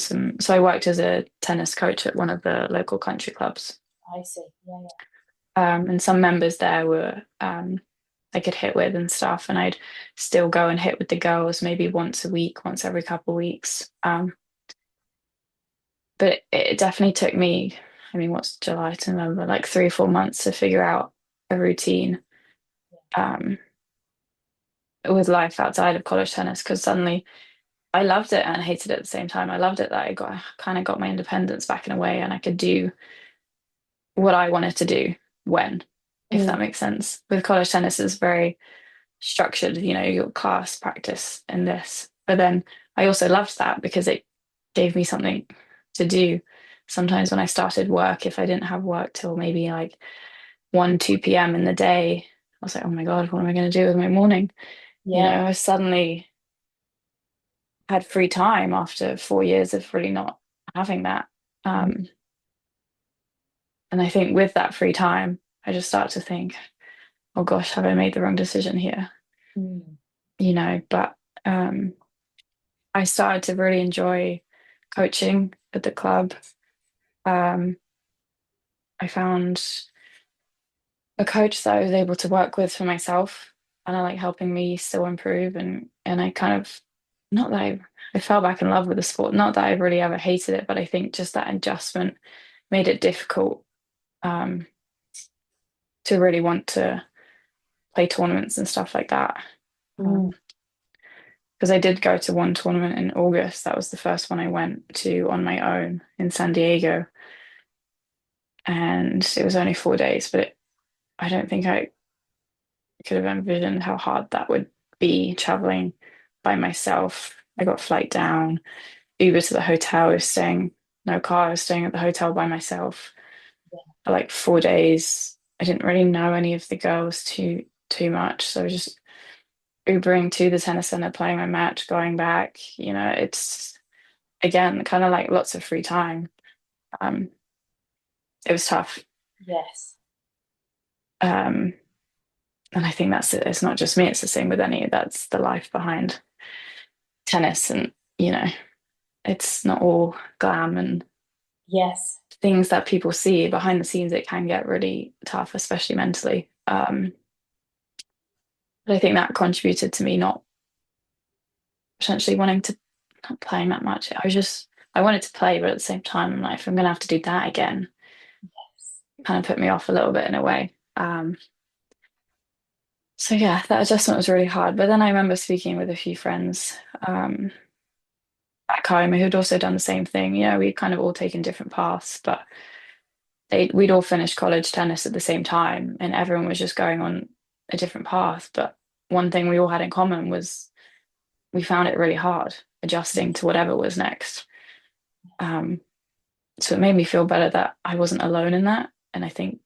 so I worked as a tennis coach at one of the local country clubs. I see. Yeah, And some members there were I could hit with and stuff, and I'd still go and hit with the girls maybe once a week, once every couple of weeks. But it definitely took me, I mean, what's July to November, like 3 or 4 months to figure out a routine um, with life outside of college tennis because suddenly I loved it and hated it at the same time. I loved it that I got my independence back in a way and I could do what I wanted to do when, if yeah. that makes sense. With college tennis, it's very structured, your class practice and this. But then I also loved that because it gave me something to do. Sometimes when I started work, if I didn't have work till maybe like 1, 2 p.m. in the day, I was like, oh my God, what am I going to do with my morning? Yeah. I suddenly had free time after 4 years of really not having that. Mm, Um, and I think with that free time, I just start to think, oh gosh, have I made the wrong decision here? mm. But I started to really enjoy coaching at the club. Um, I found a coach that I was able to work with for myself and I like helping me still improve and I kind of not that I fell back in love with the sport. Not that I really ever hated it, but I think just that adjustment made it difficult um, to really want to play tournaments and stuff like that. Mm. Because I did go to one tournament in August. That was the first one I went to on my own in San Diego, and it was only 4 days, but I don't think I could have envisioned how hard that would be traveling by myself. I got flight down, Uber to the hotel. I was staying, no car. I was staying at the hotel by myself for like 4 days. I didn't really know any of the girls too much, so I was just Ubering to the tennis center, playing my match, going back. It's again kind of like lots of free time. Um, it was tough. Yes. Um, and I think that's it. It's not just me, it's the same with any, that's the life behind tennis. And, it's not all glam and Yes. things that people see behind the scenes. It can get really tough, especially mentally. But I think that contributed to me not potentially wanting to, not playing that much. I wanted to play, but at the same time, I'm like, if I'm going to have to do that again, it kind of put me off a little bit in a way. So yeah, that adjustment was really hard. But then I remember speaking with a few friends back home who'd also done the same thing. We'd kind of all taken different paths, but we'd all finished college tennis at the same time, and everyone was just going on a different path. But one thing we all had in common was we found it really hard adjusting to whatever was next. Um, so it made me feel better that I wasn't alone in that, and I think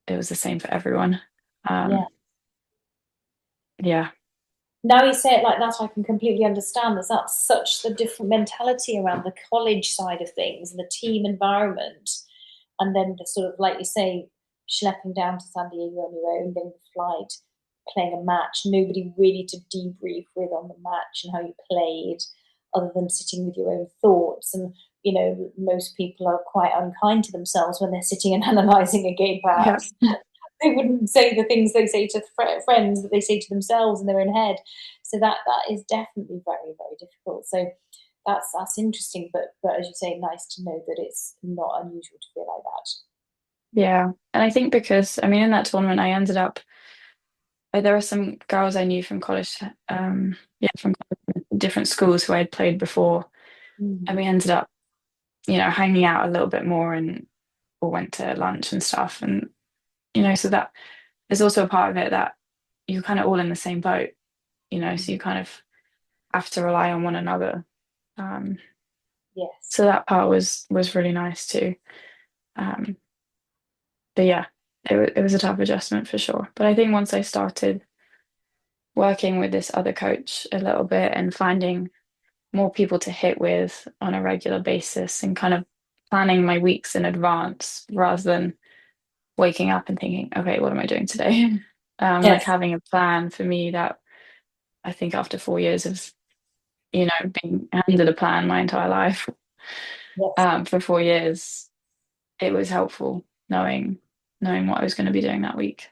it was the same for everyone. Yeah. Um, yeah, Now you say it like that, I can completely understand. That's such the different mentality around the college side of things, the team environment, and then the sort of, like you say, schlepping down to San Diego on your own, getting the flight, playing a match, nobody really to debrief with on the match and how you played, other than sitting with your own thoughts. And most people are quite unkind to themselves when they're sitting and analysing a game, yeah, perhaps. They wouldn't say the things they say to friends that they say to themselves in their own head. So that is definitely very, very difficult. So that's interesting, but as you say, nice to know that it's not unusual to feel like that. yeah. And I think because I mean, in that tournament, I ended up. There were some girls I knew from college, yeah, from different schools who I had played before, and we Mm. ended up, hanging out a little bit more and or went to lunch and stuff, and so that there's also a part of it that you're kind of all in the same boat, so you kind of have to rely on one another. Um, Yes. so that part was really nice too. Um, but yeah, it was a tough adjustment for sure. But I think once I started working with this other coach a little bit and finding more people to hit with on a regular basis and kind of planning my weeks in advance rather than waking up and thinking, okay, what am I doing today? Like Yes. having a plan for me that I think after 4 years of, being handed a plan my entire life, Yes. for 4 years, it was helpful knowing what I was going to be doing that week.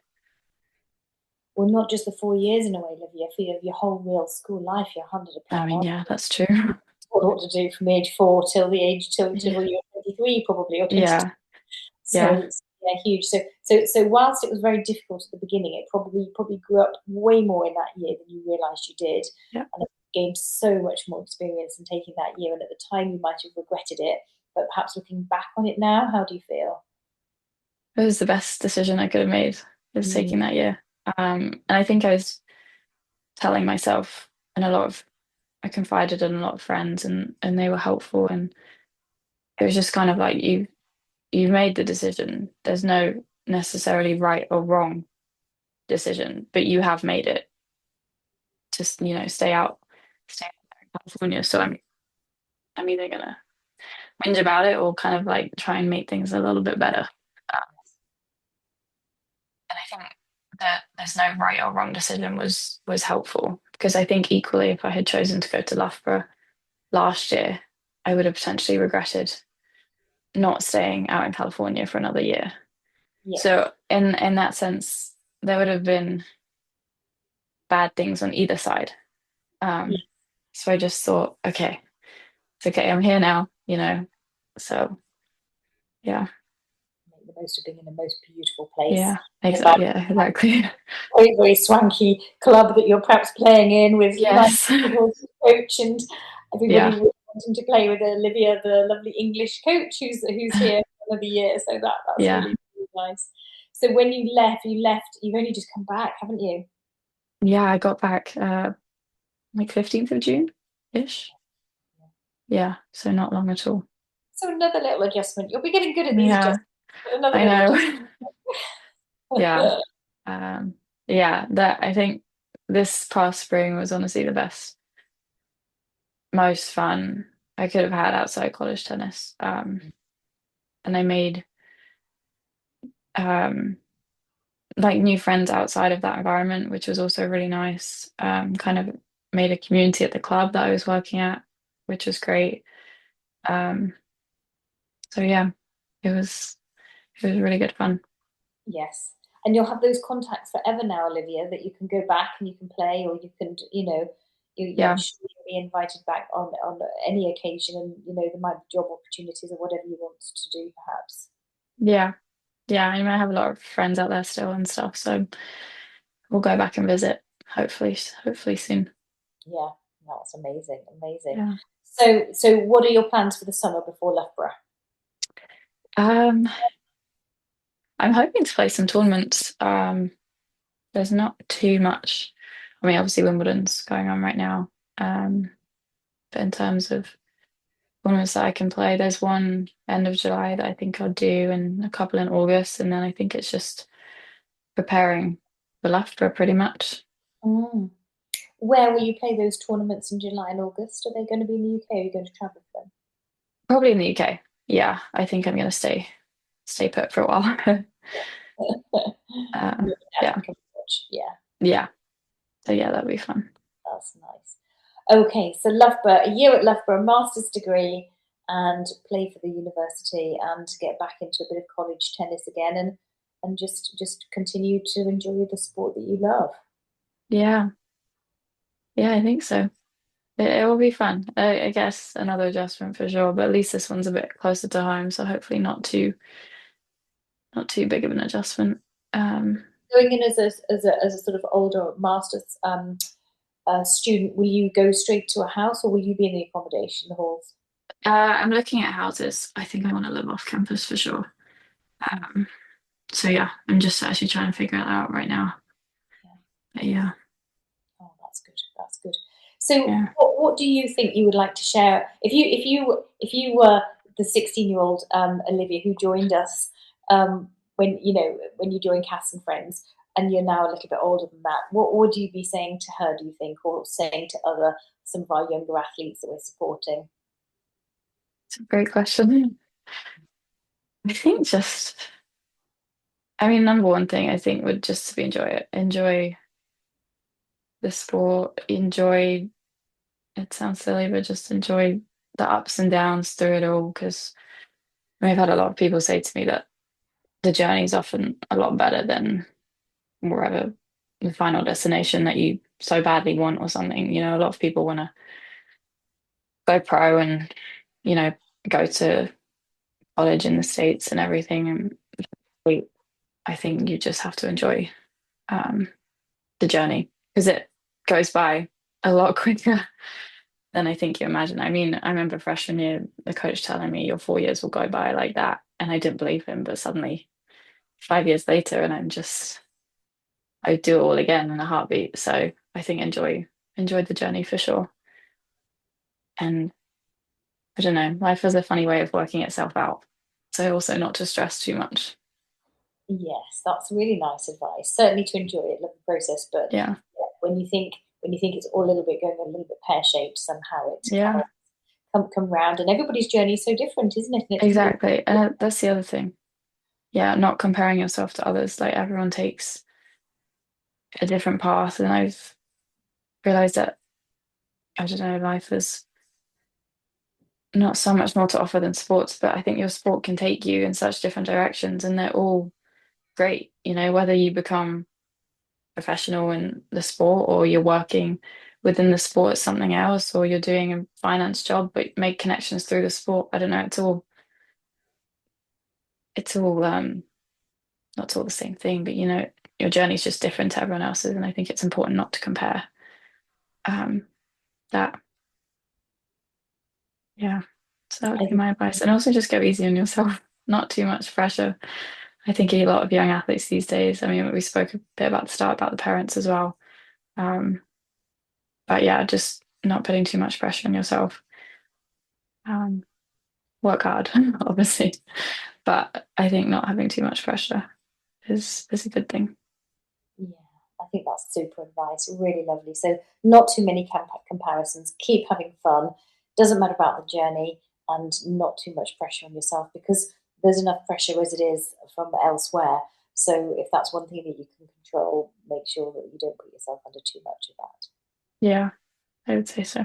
Well, not just the 4 years in a way, Olivia, for your whole real school life, you're handed a I plan mean, on yeah, that's true. what to do from age 4 till the age till Yeah, you're 23 probably, or 22. yeah, So yeah, yeah, huge. So whilst it was very difficult at the beginning, it probably grew up way more in that year than you realised you did, yeah. and gained so much more experience in taking that year. And at the time, you might have regretted it, but perhaps looking back on it now, how do you feel? It was the best decision I could have made, was Mm. taking that year. And I think I was telling myself, and I confided in a lot of friends, and they were helpful. And it was just kind of like you've made the decision. There's no necessarily right or wrong decision, but you have made it. Just stay out there in California. So I'm either gonna whinge about it or kind of like try and make things a little bit better. And I think that there's no right or wrong decision was helpful, because I think equally if I had chosen to go to Loughborough last year, I would have potentially regretted not staying out in California for another year. Yes. So in that sense, there would have been bad things on either side. Um, So I just thought, okay, it's okay, I'm here now, you know. So yeah, Make the most of being in the most beautiful place. yeah, exactly, yeah, exactly. Very, very swanky club that you're perhaps playing in with nice Yes. coach and everybody Yeah, really wanting to play with Olivia, the lovely English coach who's here for another year. So that's yeah, really, really nice. So when you left, you've only just come back, haven't you? yeah. I got back like 15th of June ish. Yeah, so not long at all. So another little adjustment. You'll be getting good at these Yeah, adjustments. But another I little know. Yeah. adjustment. Yeah, that I think this past spring was honestly the best, most fun I could have had outside college tennis. And I made um like new friends outside of that environment, which was also really nice. Kind of made a community at the club that I was working at, which was great. Um, so yeah, it was it was really good fun. Yes. And you'll have those contacts forever now, Olivia, that you can go back and you can play, or you can, I'm Yeah, sure you'll be invited back on any occasion, and there might be job opportunities or whatever you want to do, perhaps. yeah, yeah. I mean, I have a lot of friends out there still and stuff, so we'll go back and visit. Hopefully soon. Yeah, that's amazing, amazing. Yeah. So what are your plans for the summer before Loughborough? Um, I'm hoping to play some tournaments. There's not too much. I mean, obviously Wimbledon's going on right now. Um, but in terms of tournaments that I can play, there's one end of July that I think I'll do, and a couple in August, and then I think it's just preparing for Loughborough pretty much. Mm. Where will you play those tournaments in July and August? Are they going to be in the UK, or are you going to travel for Probably in the UK. Yeah, I think I'm gonna stay put for a while. them? Um, Your dad yeah, can come and watch. Yeah. yeah. So yeah, that'll be fun. That's nice. Okay, so Loughborough, a year at Loughborough, master's degree, and play for the university, and get back into a bit of college tennis again, and just continue to enjoy the sport that you love. Yeah, yeah, I think so. It will be fun. I guess another adjustment for sure, but at least this one's a bit closer to home, so hopefully not too big of an adjustment. Um, Going in as a sort of older master's student, will you go straight to a house, or will you be in the accommodation, the halls? I'm looking at houses. I think I want to live off campus for sure. Um, so yeah, I'm just actually trying to figure that out right now. Yeah. But yeah, Oh, that's good. That's good. So, yeah. what do you think you would like to share? If you were the 16-year-old Olivia who joined us when you joined Cass and Friends, and you're now a little bit older than that, what would you be saying to her? Do you think, or saying to some of our younger athletes that we're supporting? It's a great question. I think just, I mean, number one thing I think would just to be enjoy it, enjoy the sport, enjoy. It sounds silly, but just enjoy the ups and downs through it all. Because I've had a lot of people say to me that the journey is often a lot better than wherever the final destination that you so badly want or something. A lot of people want to go pro and, you know, go to college in the States and everything. And I think you just have to enjoy um, the journey because it goes by a lot quicker than I think you imagine. I mean, I remember freshman year, the coach telling me your 4 years will go by like that. And I didn't believe him, but suddenly 5 years later, and I do it all again in a heartbeat. So I think enjoy the journey for sure. And I don't know, life has a funny way of working itself out. So also not to stress too much. Yes, that's really nice advice. Certainly to enjoy it, love the process, but Yeah. yeah, when you think it's all a little bit going a little bit pear shaped, somehow it can Yeah, come round. And everybody's journey is so different, isn't it? And it's really exactly. And that's the other thing. Yeah, not comparing yourself to others. Like everyone takes a different path. And I've realized that, I don't know, life has not so much more to offer than sports, but I think your sport can take you in such different directions and they're all great. Whether you become professional in the sport or you're working within the sport it's something else, or you're doing a finance job but make connections through the sport. I don't know, it's all not all the same thing, but your journey's just different to everyone else's, and I think it's important not to compare that. Yeah, so that would be my advice. And also just go easy on yourself, not too much pressure. I think a lot of young athletes these days, I mean, we spoke a bit about the start about the parents as well. But yeah, just not putting too much pressure on yourself. Work hard, obviously, but I think not having too much pressure is a good thing. Yeah, I think that's super advice. Really lovely. So not too many comparisons. Keep having fun. Doesn't matter about the journey, and not too much pressure on yourself, because there's enough pressure as it is from elsewhere. So if that's one thing that you can control, make sure that you don't put yourself under too much of that. Yeah, I would say so.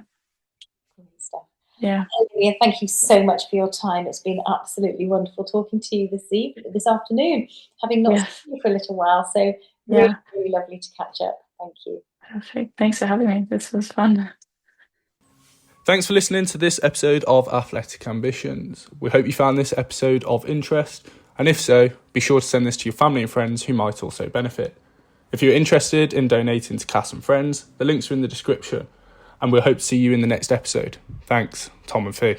Great stuff. Yeah. Olivia, thank you so much for your time. It's been absolutely wonderful talking to you this afternoon, having not Yes. seen you for a little while. So really, Yeah. really lovely to catch up. Thank you. Perfect. Thanks for having me. This was fun. Thanks for listening to this episode of Athletic Ambitions. We hope you found this episode of interest, and if so, be sure to send this to your family and friends who might also benefit. If you're interested in donating to Cass and Friends, the links are in the description, and we'll hope to see you in the next episode. Thanks, Tom and Fee.